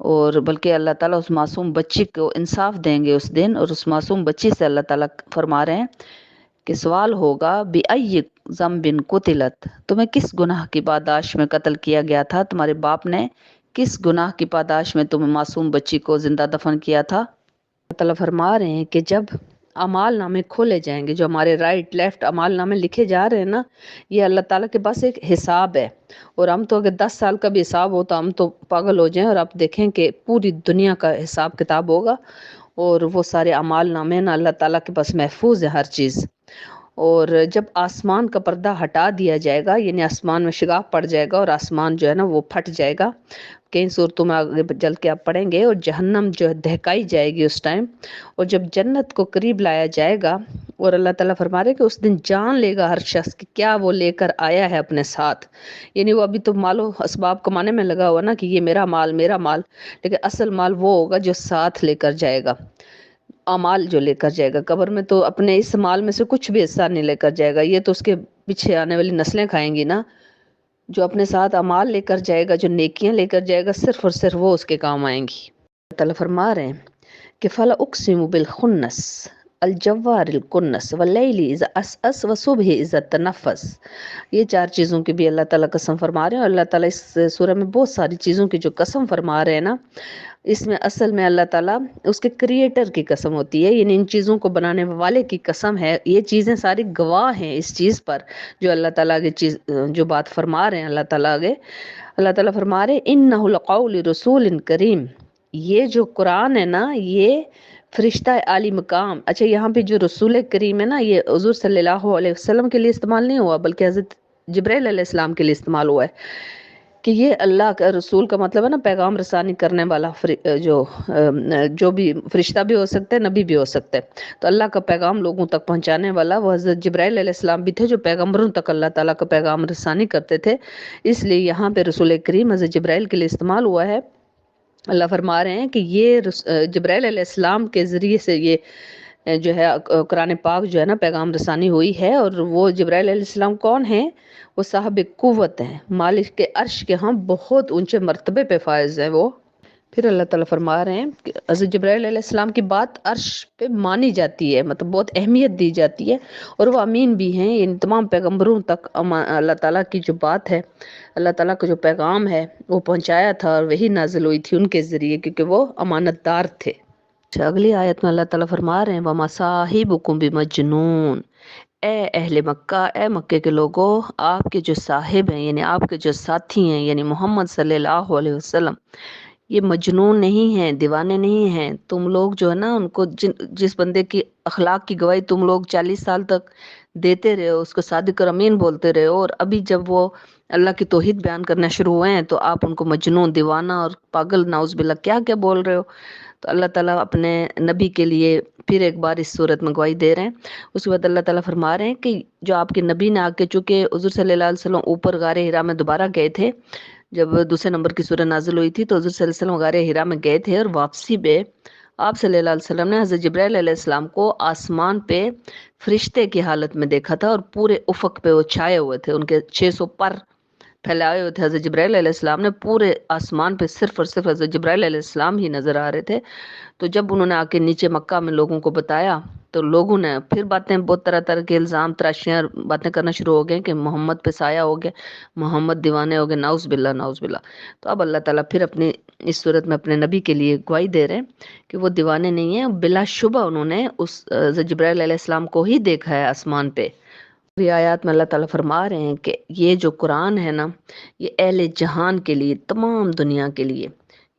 اور بلکہ اللہ تعالیٰ اس معصوم بچی کو انصاف دیں گے اس دن، اور اس معصوم بچی سے اللہ تعالیٰ فرما رہے ہیں کہ سوال ہوگا بِأَيِّ ذَنبٍ قُتِلَتْ، تمہیں کس گناہ کی پاداش میں قتل کیا گیا تھا، تمہارے باپ نے کس گناہ کی پاداش میں تمہیں معصوم بچی کو زندہ دفن کیا تھا۔ اللہ تعالیٰ فرما رہے ہیں کہ جب اعمال نامے کھولے جائیں گے، جو ہمارے رائٹ لیفٹ اعمال نامے لکھے جا رہے ہیں نا، یہ اللہ تعالیٰ کے پاس ایک حساب ہے، اور ہم تو اگر 10 سال کا بھی حساب ہو تو ہم تو پاگل ہو جائیں، اور آپ دیکھیں کہ پوری دنیا کا حساب کتاب ہوگا، اور وہ سارے اعمال نامے نا اللہ تعالیٰ کے پاس محفوظ ہے ہر چیز۔ اور جب آسمان کا پردہ ہٹا دیا جائے گا، یعنی آسمان میں شگاف پڑ جائے گا اور آسمان جو ہے نا وہ پھٹ جائے گا، کئی صورتوں میں آگے چل کے آپ پڑھیں گے، اور جہنم جو ہے دہکائی جائے گی اس ٹائم، اور جب جنت کو قریب لایا جائے گا، اور اللہ تعالیٰ فرما رہے کہ اس دن جان لے گا ہر شخص کہ کیا وہ لے کر آیا ہے اپنے ساتھ، یعنی وہ ابھی تو مال و اسباب کمانے میں لگا ہوا نا کہ یہ میرا مال میرا مال، لیکن اصل مال وہ ہوگا جو ساتھ لے کر جائے گا، اعمال جو لے کر جائے گا قبر میں، تو اپنے اس مال میں سے کچھ بھی حصہ نہیں لے کر جائے گا، یہ تو اس کے پیچھے آنے والی نسلیں کھائیں گی نا، جو اپنے ساتھ اعمال لے کر جائے گا، جو نیکیاں لے کر جائے گا، صرف اور صرف وہ اس کے کام آئیں گی۔ اللہ تعالیٰ فرما رہے ہیں کہ فَلَا أُقْسِمُ بِالْخُنَّسِ الْجَوَّارِ الْكُنَّسِ وَاللَّيْلِ إِذَا عَسْعَسَ وَالصُّبْحِ إِذَا تَنَفَّسَ، یہ 4 چیزوں کی بھی اللہ تعالیٰ قسم فرما رہے ہیں، اور اللہ تعالیٰ اس سورہ میں بہت ساری چیزوں کی جو قسم فرما رہے ہیں نا، اس میں اصل میں اللہ تعالیٰ اس کے کریٹر کی قسم ہوتی ہے، یعنی ان چیزوں کو بنانے والے کی قسم ہے، یہ چیزیں ساری گواہ ہیں اس چیز پر جو اللہ تعالیٰ آگے چیز جو بات فرما رہے ہیں، اللہ تعالیٰ آگے اللہ تعالیٰ فرما رہے ہیں اِنَّهُ لَقَوْلُ رَسُولٍ کریم، یہ جو قرآن ہے نا یہ فرشتہ عالی مقام، اچھا یہاں پہ جو رسول کریم ہے نا یہ حضور صلی اللہ علیہ وسلم کے لیے استعمال نہیں ہوا، بلکہ حضرت جبرائیل علیہ السلام کے لیے استعمال ہوا ہے، کہ یہ اللہ کا رسول کا مطلب ہے نا پیغام رسانی کرنے والا، جو بھی فرشتہ بھی ہو سکتا ہے، نبی بھی ہو سکتا ہے، تو اللہ کا پیغام لوگوں تک پہنچانے والا وہ حضرت جبرائیل علیہ السلام بھی تھے، جو پیغمبروں تک اللہ تعالیٰ کا پیغام رسانی کرتے تھے، اس لیے یہاں پہ رسول کریم حضرت جبرائیل کے لیے استعمال ہوا ہے۔ اللہ فرما رہے ہیں کہ یہ جبرائیل علیہ السلام کے ذریعے سے یہ جو ہے قرآن پاک جو ہے نا پیغام رسانی ہوئی ہے، اور وہ جبرائیل علیہ السلام کون ہیں؟ وہ صاحب قوت ہیں، مالک کے عرش کے ہاں بہت اونچے مرتبے پہ فائز ہیں وہ۔ پھر اللہ تعالیٰ فرما رہے ہیں کہ حضرت جبرائیل علیہ السلام کی بات عرش پہ مانی جاتی ہے، مطلب بہت اہمیت دی جاتی ہے، اور وہ امین بھی ہیں، ان تمام پیغمبروں تک اللہ تعالیٰ کی جو بات ہے، اللہ تعالیٰ کا جو پیغام ہے وہ پہنچایا تھا، اور وہی نازل ہوئی تھی ان کے ذریعے، کیونکہ وہ امانت دار تھے۔ اگلی آیت میں اللہ تعالیٰ فرما رہے ہیں وَمَا صَاحِبُكُم بِمَجْنُونٍ، اے اہل مکہ، اے مکے کے لوگوں، آپ کے جو صاحب ہیں یعنی آپ کے جو ساتھی ہیں، یعنی محمد صلی اللہ علیہ وسلم، یہ مجنون نہیں ہیں، دیوانے نہیں ہیں، تم لوگ جو ہے نا ان کو جس بندے کی اخلاق کی گواہی تم لوگ 40 سال تک دیتے رہے ہو، اس کو صادق اور امین بولتے رہے ہو، اور ابھی جب وہ اللہ کی توحید بیان کرنا شروع ہوئے ہیں تو آپ ان کو مجنون، دیوانہ اور پاگل نعوذ باللہ کیا کیا بول رہے ہو۔ تو اللہ تعالیٰ اپنے نبی کے لیے پھر ایک بار اس صورت میں گواہی دے رہے ہیں، اس کے بعد اللہ تعالیٰ فرما رہے ہیں کہ جو آپ کے نبی نے آ کے، چونکہ حضور صلی اللہ علیہ وسلم اوپر غار حرا میں دوبارہ گئے تھے، جب دوسرے نمبر کی سورہ نازل ہوئی تھی تو حضور صلی اللہ علیہ وسلم غار حرا میں گئے تھے، اور واپسی پہ آپ صلی اللہ علیہ وسلم نے حضرت جبرائیل علیہ السلام کو آسمان پہ فرشتے کی حالت میں دیکھا تھا، اور پورے افق پہ وہ چھائے ہوئے تھے، ان کے 600 پر پھیلائے ہوئے تھے حضرت جبرائیل علیہ السلام نے، پورے آسمان پہ صرف اور صرف حضرت جبرائیل علیہ السلام ہی نظر آ رہے تھے۔ تو جب انہوں نے آ کے نیچے مکہ میں لوگوں کو بتایا تو لوگوں نے پھر باتیں، بہت طرح طرح کے الزام تراشیاں باتیں کرنا شروع ہو گئے کہ محمد پہ سایہ ہو گئے، محمد دیوانے ہو گئے، نعوذ باللہ نعوذ باللہ۔ تو اب اللہ تعالیٰ پھر اپنی اس صورت میں اپنے نبی کے لیے گواہی دے رہے ہیں کہ وہ دیوانے نہیں ہیں، بلا شبہ انہوں نے اس حضرت جبرائیل علیہ السلام کو ہی دیکھا ہے آسمان پہ۔ یہ آیات میں اللہ تعالیٰ فرما رہے ہیں کہ یہ جو قرآن ہے نا یہ اہل جہان کے لیے، تمام دنیا کے لیے،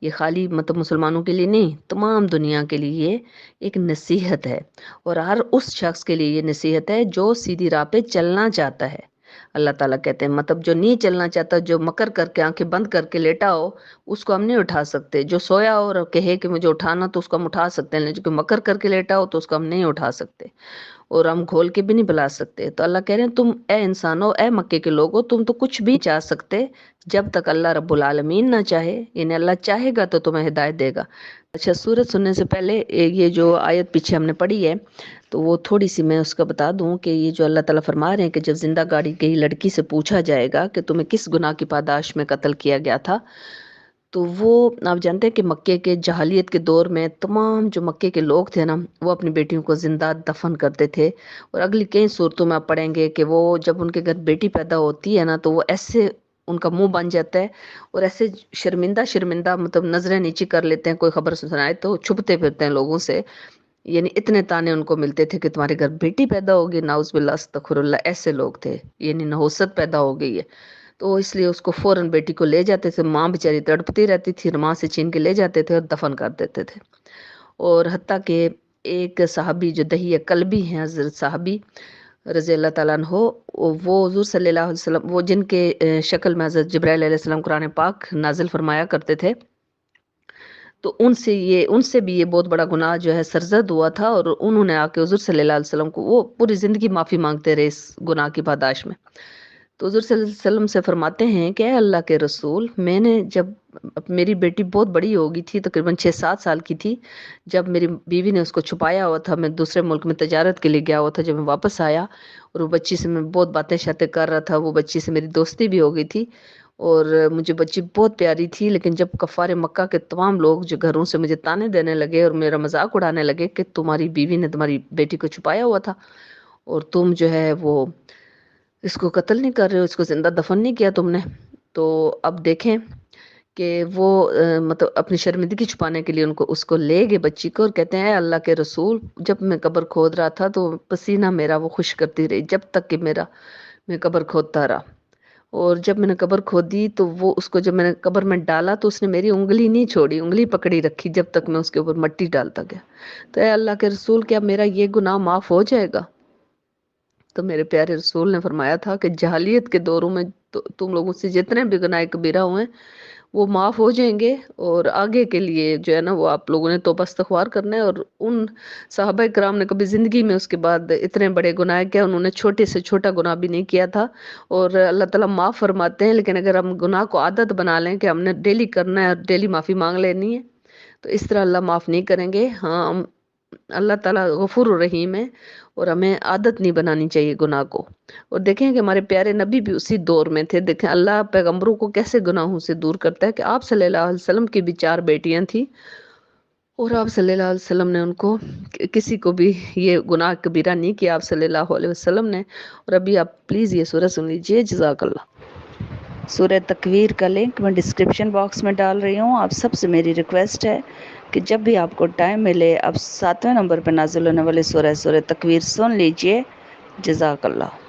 یہ خالی مطلب مسلمانوں کے لیے نہیں، تمام دنیا کے لیے یہ ایک نصیحت ہے، اور ہر اس شخص کے لیے یہ نصیحت ہے جو سیدھی راہ پہ چلنا چاہتا ہے۔ اللہ تعالیٰ کہتے ہیں مطلب جو نہیں چلنا چاہتا، جو مکر کر کے آنکھیں بند کر کے لیٹا ہو، اس کو ہم نہیں اٹھا سکتے، جو سویا ہو اور کہے کہ مجھے اٹھانا تو اس کو ہم اٹھا سکتے ہیں، لیکن جو مکر کر کے لیٹا ہو تو اس کو ہم نہیں اٹھا سکتے، اور ہم کھول کے بھی نہیں بلا سکتے۔ تو اللہ کہہ رہے ہیں تم اے انسانو، اے مکے کے لوگو، تم تو کچھ بھی چاہ سکتے جب تک اللہ رب العالمین نہ چاہے، یعنی اللہ چاہے گا تو تمہیں ہدایت دے گا۔ اچھا، سورت سننے سے پہلے یہ جو آیت پیچھے ہم نے پڑھی ہے تو وہ تھوڑی سی میں اس کا بتا دوں کہ یہ جو اللہ تعالیٰ فرما رہے ہیں کہ جب زندہ گاڑی گئی لڑکی سے پوچھا جائے گا کہ تمہیں کس گناہ کی پاداش میں قتل کیا گیا تھا، تو وہ آپ جانتے ہیں کہ مکے کے جاہلیت کے دور میں تمام جو مکے کے لوگ تھے نا، وہ اپنی بیٹیوں کو زندہ دفن کرتے تھے. اور اگلی کئی صورتوں میں آپ پڑھیں گے کہ وہ جب ان کے گھر بیٹی پیدا ہوتی ہے نا، تو وہ ایسے ان کا منہ بن جاتا ہے اور ایسے شرمندہ شرمندہ مطلب نظریں نیچی کر لیتے ہیں. کوئی خبر سنائے تو چھپتے پھرتے ہیں لوگوں سے. یعنی اتنے تانے ان کو ملتے تھے کہ تمہارے گھر بیٹی پیدا ہوگی، ناؤز باللہ استغفر اللہ، ایسے لوگ تھے. یعنی نحوست پیدا ہو گئی ہے. تو اس لیے اس کو فوراً بیٹی کو لے جاتے تھے. ماں بیچاری تڑپتی رہتی تھی، ماں سے چھین کے لے جاتے تھے اور دفن کر دیتے تھے. اور حتیٰ کہ ایک صحابی جو دہیہ قلبی ہیں، حضرت صحابی رضی اللہ تعالیٰ عنہ، وہ حضور صلی اللہ علیہ وسلم، وہ جن کے شکل میں حضرت جبرائیل علیہ السلام قرآن پاک نازل فرمایا کرتے تھے، تو ان سے بھی یہ بہت بڑا گناہ جو ہے سرزد ہوا تھا. اور انہوں نے آ کے حضور صلی اللہ علیہ وسلم کو، وہ پوری زندگی معافی مانگتے رہے اس گناہ کی پاداش میں. تو حضور صلی اللہ علیہ وسلم سے فرماتے ہیں کہ اے اللہ کے رسول، میں نے جب میری بیٹی بہت بڑی ہو گئی تھی، تقریباً 6-7 سال کی تھی، جب میری بیوی نے اس کو چھپایا ہوا تھا، میں دوسرے ملک میں تجارت کے لیے گیا ہوا تھا، جب میں واپس آیا اور وہ بچی سے میں بہت باتیں شاتیں کر رہا تھا، وہ بچی سے میری دوستی بھی ہو گئی تھی اور مجھے بچی بہت پیاری تھی. لیکن جب کفار مکہ کے تمام لوگ جو گھروں سے مجھے تانے دینے لگے اور میرا مذاق اڑانے لگے کہ تمہاری بیوی نے تمہاری بیٹی کو چھپایا ہوا تھا اور تم جو ہے وہ اس کو قتل نہیں کر رہے ہو، اس کو زندہ دفن نہیں کیا تم نے. تو اب دیکھیں کہ وہ مطلب اپنی شرمندگی چھپانے کے لیے اس کو لے گئے بچی کو، اور کہتے ہیں اے اللہ کے رسول، جب میں قبر کھود رہا تھا تو پسینہ میرا وہ خشک کرتی رہی جب تک کہ میں قبر کھودتا رہا. اور جب میں نے قبر کھودی تو وہ اس کو جب میں نے قبر میں ڈالا تو اس نے میری انگلی نہیں چھوڑی، انگلی پکڑی رکھی جب تک میں اس کے اوپر مٹی ڈالتا گیا. تو اے اللہ کے رسول، کیا میرا یہ گناہ معاف ہو جائے گا؟ تو میرے پیارے رسول نے فرمایا تھا کہ جاہلیت کے دوروں میں تم لوگوں سے جتنے بھی گناہ کبیرہ ہوئے وہ معاف ہو جائیں گے، اور آگے کے لیے جو ہے نا وہ آپ لوگوں نے توبہ استغفار کرنا ہے. اور ان صحابہ کرام نے کبھی زندگی میں اس کے بعد اتنے بڑے گناہ کیا، انہوں نے چھوٹے سے چھوٹا گناہ بھی نہیں کیا تھا. اور اللہ تعالیٰ معاف فرماتے ہیں. لیکن اگر ہم گناہ کو عادت بنا لیں کہ ہم نے ڈیلی کرنا ہے اور ڈیلی معافی مانگ لینی ہے، تو اس طرح اللہ معاف نہیں کریں گے. ہاں، اللہ تعالیٰ غفور الرحیم ہے اور ہمیں عادت نہیں بنانی چاہیے گناہ کو. اور دیکھیں کہ ہمارے پیارے نبی بھی اسی دور میں تھے. دیکھیں اللہ پیغمبروں کو کیسے گناہوں سے دور کرتا ہے کہ آپ صلی اللہ علیہ وسلم کی بھی 4 بیٹیاں تھیں اور آپ صلی اللہ علیہ وسلم نے ان کو کسی کو بھی یہ گناہ کبیرہ نہیں کیا آپ صلی اللہ علیہ وسلم نے. اور ابھی آپ پلیز یہ سورہ سن لیجئے. جزاک اللہ. سورہ تکویر کا لنک میں ڈسکرپشن باکس میں ڈال رہی ہوں. آپ سب سے میری ریکویسٹ ہے کہ جب بھی آپ کو ٹائم ملے، آپ 7ویں نمبر پہ نازل ہونے والے سورہ تکویر سن لیجئے. جزاک اللہ.